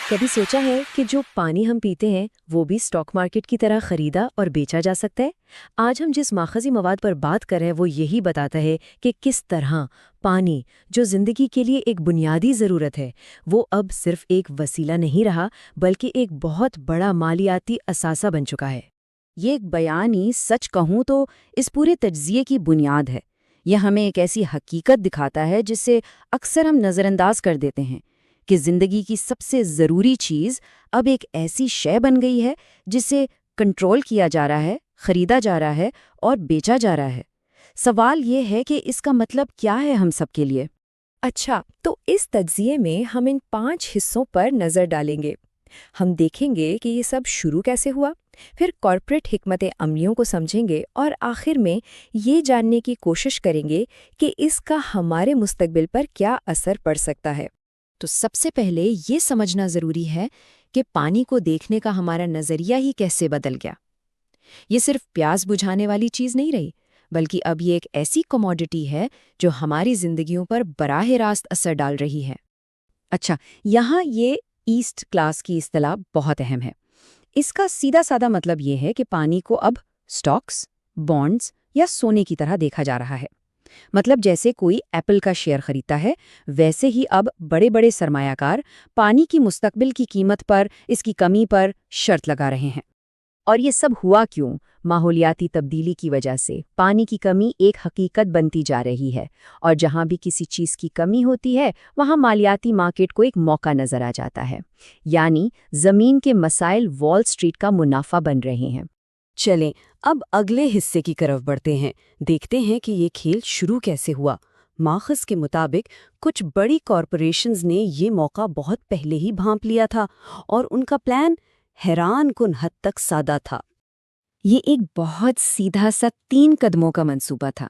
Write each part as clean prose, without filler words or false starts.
کبھی سوچا ہے کہ جو پانی ہم پیتے ہیں وہ بھی اسٹاک مارکیٹ کی طرح خریدا اور بیچا جا سکتا ہے؟ آج ہم جس ماخذی مواد پر بات کر رہے ہیں وہ یہی بتاتا ہے کہ کس طرح پانی، جو زندگی کے لیے ایک بنیادی ضرورت ہے، وہ اب صرف ایک وسیلہ نہیں رہا بلکہ ایک بہت بڑا مالیاتی اثاثہ بن چکا ہے۔ یہ ایک بیان ہی سچ کہوں تو اس پورے تجزیے کی بنیاد ہے۔ یہ ہمیں ایک ایسی حقیقت دکھاتا ہے جس سے اکثر ہم نظر انداز کر دیتے ہیں کہ زندگی کی سب سے ضروری چیز اب ایک ایسی شے بن گئی ہے جسے کنٹرول کیا جا رہا ہے، خریدا جا رہا ہے اور بیچا جا رہا ہے۔ سوال یہ ہے کہ اس کا مطلب کیا ہے ہم سب کے لیے؟ اچھا، تو اس تجزیے میں ہم ان 5 حصوں پر نظر ڈالیں گے۔ ہم دیکھیں گے کہ یہ سب شروع کیسے ہوا، پھر کارپوریٹ حکمت عملیوں کو سمجھیں گے اور آخر میں یہ جاننے کی کوشش کریں گے کہ اس کا ہمارے مستقبل پر کیا اثر پڑ سکتا ہے۔ تو سب سے پہلے یہ سمجھنا ضروری ہے کہ پانی کو دیکھنے کا ہمارا نظریہ ہی کیسے بدل گیا۔ یہ صرف پیاس بجھانے والی چیز نہیں رہی، بلکہ اب یہ ایک ایسی کموڈٹی ہے جو ہماری زندگیوں پر براہ راست اثر ڈال رہی ہے۔ اچھا، یہاں یہ ایسٹ کلاس کی اصطلاح بہت اہم ہے۔ اس کا سیدھا سادہ مطلب یہ ہے کہ پانی کو اب سٹاکس، بانڈز یا سونے کی طرح دیکھا جا رہا ہے۔ مطلب جیسے کوئی ایپل کا شیئر خریدتا ہے، ویسے ہی اب بڑے بڑے سرمایہ کار پانی کی مستقبل کی قیمت پر، اس کی کمی پر شرط لگا رہے ہیں۔ اور یہ سب ہوا کیوں؟ ماحولیاتی تبدیلی کی وجہ سے پانی کی کمی ایک حقیقت بنتی جا رہی ہے، اور جہاں بھی کسی چیز کی کمی ہوتی ہے وہاں مالیاتی مارکیٹ کو ایک موقع نظر آ جاتا ہے، یعنی زمین کے مسائل وال سٹریٹ کا منافع بن رہے ہیں۔ چلیں اب اگلے حصے کی طرف بڑھتے ہیں، دیکھتے ہیں کہ یہ کھیل شروع کیسے ہوا۔ ماخذ کے مطابق کچھ بڑی کارپوریشنز نے یہ موقع بہت پہلے ہی بھانپ لیا تھا، اور ان کا پلان حیران کن حد تک سادہ تھا۔ یہ ایک بہت سیدھا سا 3 قدموں کا منصوبہ تھا۔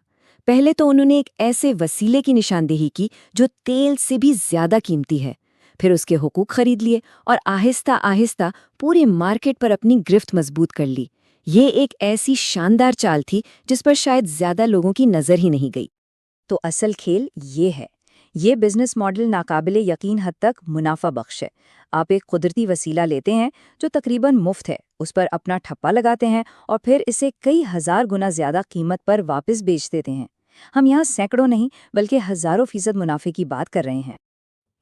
پہلے تو انہوں نے ایک ایسے وسیلے کی نشاندہی کی جو تیل سے بھی زیادہ قیمتی ہے، پھر اس کے حقوق خرید لیے اور آہستہ آہستہ پورے مارکیٹ پر اپنی گرفت مضبوط کر لی۔ یہ ایک ایسی شاندار چال تھی جس پر شاید زیادہ لوگوں کی نظر ہی نہیں گئی۔ تو اصل کھیل یہ ہے۔ یہ بزنس ماڈل ناقابل یقین حد تک منافع بخش ہے۔ آپ ایک قدرتی وسیلہ لیتے ہیں جو تقریباً مفت ہے، اس پر اپنا ٹھپا لگاتے ہیں اور پھر اسے کئی ہزار گنا زیادہ قیمت پر واپس بیچ دیتے ہیں۔ ہم یہاں سینکڑوں نہیں بلکہ ہزاروں فیصد منافع کی بات کر رہے ہیں۔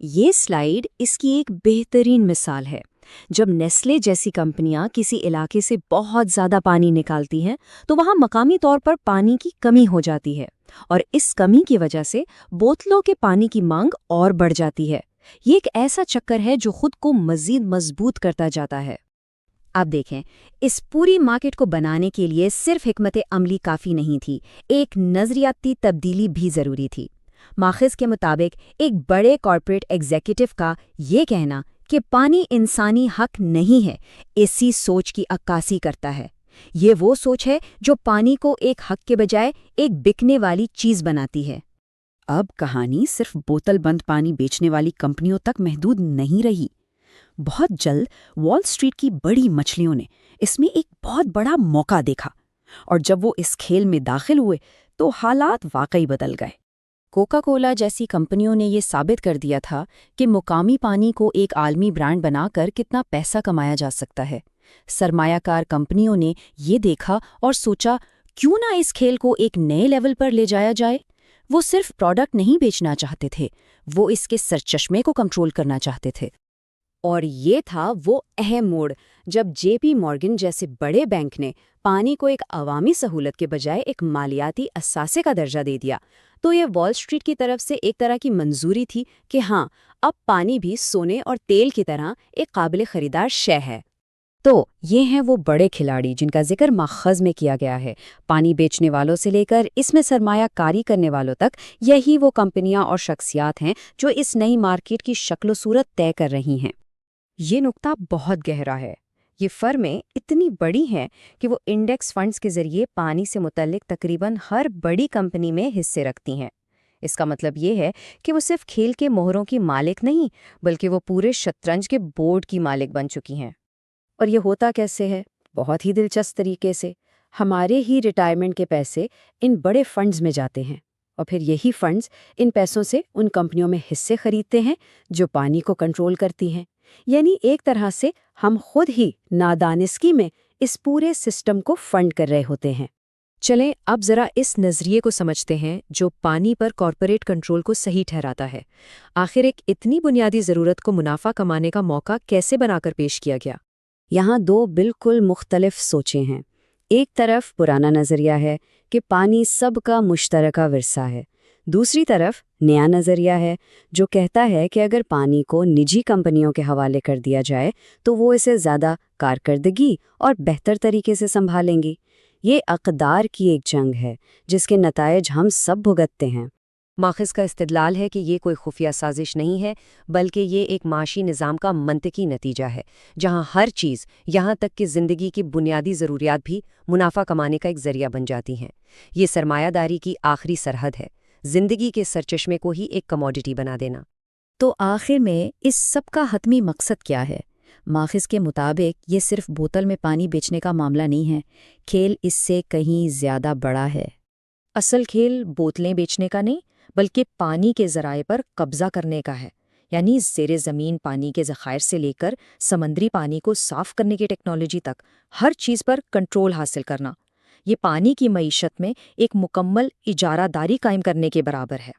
یہ سلائیڈ اس کی ایک بہترین مثال ہے۔ جب نیسلے جیسی کمپنیاں کسی علاقے سے بہت زیادہ پانی نکالتی ہیں تو وہاں مقامی طور پر پانی کی کمی ہو جاتی ہے، اور اس کمی کی وجہ سے بوتلوں کے پانی کی مانگ اور بڑھ جاتی ہے۔ یہ ایک ایسا چکر ہے جو خود کو مزید مضبوط کرتا جاتا ہے۔ اب دیکھیں، اس پوری مارکیٹ کو بنانے کے لیے صرف حکمت عملی کافی نہیں تھی، ایک نظریاتی تبدیلی بھی ضروری تھی۔ ماخذ کے مطابق ایک بڑے کارپوریٹ ایگزیکٹو کا یہ کہنا کہ پانی انسانی حق نہیں ہے، اسی سوچ کی عکاسی کرتا ہے۔ یہ وہ سوچ ہے جو پانی کو ایک حق کے بجائے ایک بکنے والی چیز بناتی ہے۔ اب کہانی صرف بوتل بند پانی بیچنے والی کمپنیوں تک محدود نہیں رہی۔ بہت جلد وال سٹریٹ کی بڑی مچھلیوں نے اس میں ایک بہت بڑا موقع دیکھا، اور جب وہ اس کھیل میں داخل ہوئے تو حالات واقعی بدل گئے۔ کوکا کولا جیسی کمپنیوں نے یہ ثابت کر دیا تھا کہ مقامی پانی کو ایک عالمی برانڈ بنا کر کتنا پیسہ کمایا جا سکتا ہے۔ سرمایہ کار کمپنیوں نے یہ دیکھا اور سوچا، کیوں نہ اس کھیل کو ایک نئے لیول پر لے جایا جائے۔ وہ صرف پروڈکٹ نہیں بیچنا چاہتے تھے، وہ اس کے سرچشمے کو کنٹرول کرنا چاہتے تھے۔ اور یہ تھا وہ اہم موڑ جب جے پی مورگن جیسے بڑے بینک نے پانی کو ایک عوامی سہولت کے بجائے ایک مالیاتی اثاثے کا درجہ دے دیا۔ تو یہ وال سٹریٹ کی طرف سے ایک طرح کی منظوری تھی کہ ہاں، اب پانی بھی سونے اور تیل کی طرح ایک قابل خریدار شے ہے۔ تو یہ ہیں وہ بڑے کھلاڑی جن کا ذکر ماخذ میں کیا گیا ہے۔ پانی بیچنے والوں سے لے کر اس میں سرمایہ کاری کرنے والوں تک، یہی وہ کمپنیاں اور شخصیات ہیں جو اس نئی مارکیٹ کی شکل و صورت طے کر رہی ہیں۔ یہ نقطہ بہت گہرا ہے۔ یہ فرمیں اتنی بڑی ہیں کہ وہ انڈیکس فنڈز کے ذریعے پانی سے متعلق تقریباً ہر بڑی کمپنی میں حصے رکھتی ہیں۔ اس کا مطلب یہ ہے کہ وہ صرف کھیل کے مہروں کی مالک نہیں بلکہ وہ پورے شطرنج کے بورڈ کی مالک بن چکی ہیں۔ اور یہ ہوتا کیسے ہے؟ بہت ہی دلچسپ طریقے سے۔ ہمارے ہی ریٹائرمنٹ کے پیسے ان بڑے فنڈز میں جاتے ہیں، اور پھر یہی فنڈز ان پیسوں سے ان کمپنیوں میں حصے خریدتے ہیں جو پانی کو کنٹرول کرتی ہیں۔ یعنی ایک طرح سے ہم خود ہی نادانستگی میں اس پورے سسٹم کو فنڈ کر رہے ہوتے ہیں۔ چلیں اب ذرا اس نظریے کو سمجھتے ہیں جو پانی پر کارپوریٹ کنٹرول کو صحیح ٹھہراتا ہے۔ آخر ایک اتنی بنیادی ضرورت کو منافع کمانے کا موقع کیسے بنا کر پیش کیا گیا؟ یہاں دو بالکل مختلف سوچیں ہیں۔ ایک طرف پرانا نظریہ ہے کہ پانی سب کا مشترکہ ورثہ ہے، دوسری طرف نیا نظریہ ہے جو کہتا ہے کہ اگر پانی کو نجی کمپنیوں کے حوالے کر دیا جائے تو وہ اسے زیادہ کارکردگی اور بہتر طریقے سے سنبھالیں گی۔ یہ اقدار کی ایک جنگ ہے جس کے نتائج ہم سب بھگتتے ہیں۔ ماخذ کا استدلال ہے کہ یہ کوئی خفیہ سازش نہیں ہے، بلکہ یہ ایک معاشی نظام کا منطقی نتیجہ ہے، جہاں ہر چیز، یہاں تک کہ زندگی کی بنیادی ضروریات بھی منافع کمانے کا ایک ذریعہ بن جاتی ہیں۔ یہ سرمایہ داری کی آخری سرحد ہے، زندگی کے سرچشمے کو ہی ایک کموڈٹی بنا دینا۔ تو آخر میں اس سب کا حتمی مقصد کیا ہے؟ ماخذ کے مطابق یہ صرف بوتل میں پانی بیچنے کا معاملہ نہیں ہے، کھیل اس سے کہیں زیادہ بڑا ہے۔ اصل کھیل بوتلیں بیچنے کا نہیں، بلکہ پانی کے ذرائع پر قبضہ کرنے کا ہے، یعنی زیر زمین پانی کے ذخائر سے لے کر سمندری پانی کو صاف کرنے کی ٹیکنالوجی تک ہر چیز پر کنٹرول حاصل کرنا۔ یہ پانی کی معیشت میں ایک مکمل اجارہ داری قائم کرنے کے برابر ہے۔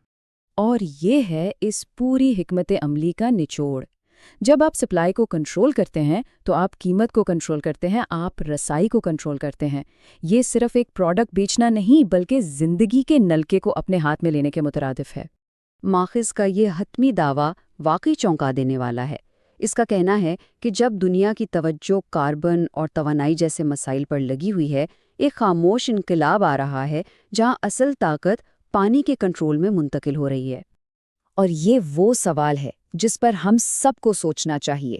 اور یہ ہے اس پوری حکمت عملی کا نچوڑ۔ جب آپ سپلائی کو کنٹرول کرتے ہیں تو آپ قیمت کو کنٹرول کرتے ہیں، آپ رسائی کو کنٹرول کرتے ہیں۔ یہ صرف ایک پروڈکٹ بیچنا نہیں بلکہ زندگی کے نلکے کو اپنے ہاتھ میں لینے کے مترادف ہے۔ ماخذ کا یہ حتمی دعویٰ واقعی چونکا دینے والا ہے۔ اس کا کہنا ہے کہ جب دنیا کی توجہ کاربن اور توانائی جیسے مسائل پر لگی ہوئی ہے، ایک خاموش انقلاب آ رہا ہے جہاں اصل طاقت پانی کے کنٹرول میں منتقل ہو رہی ہے۔ اور یہ وہ سوال ہے جس پر ہم سب کو سوچنا چاہیے۔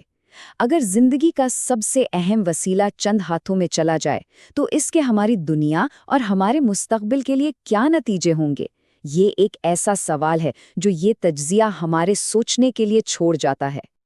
اگر زندگی کا سب سے اہم وسیلہ چند ہاتھوں میں چلا جائے تو اس کے ہماری دنیا اور ہمارے مستقبل کے لیے کیا نتیجے ہوں گے؟ یہ ایک ایسا سوال ہے جو یہ تجزیہ ہمارے سوچنے کے لیے چھوڑ جاتا ہے۔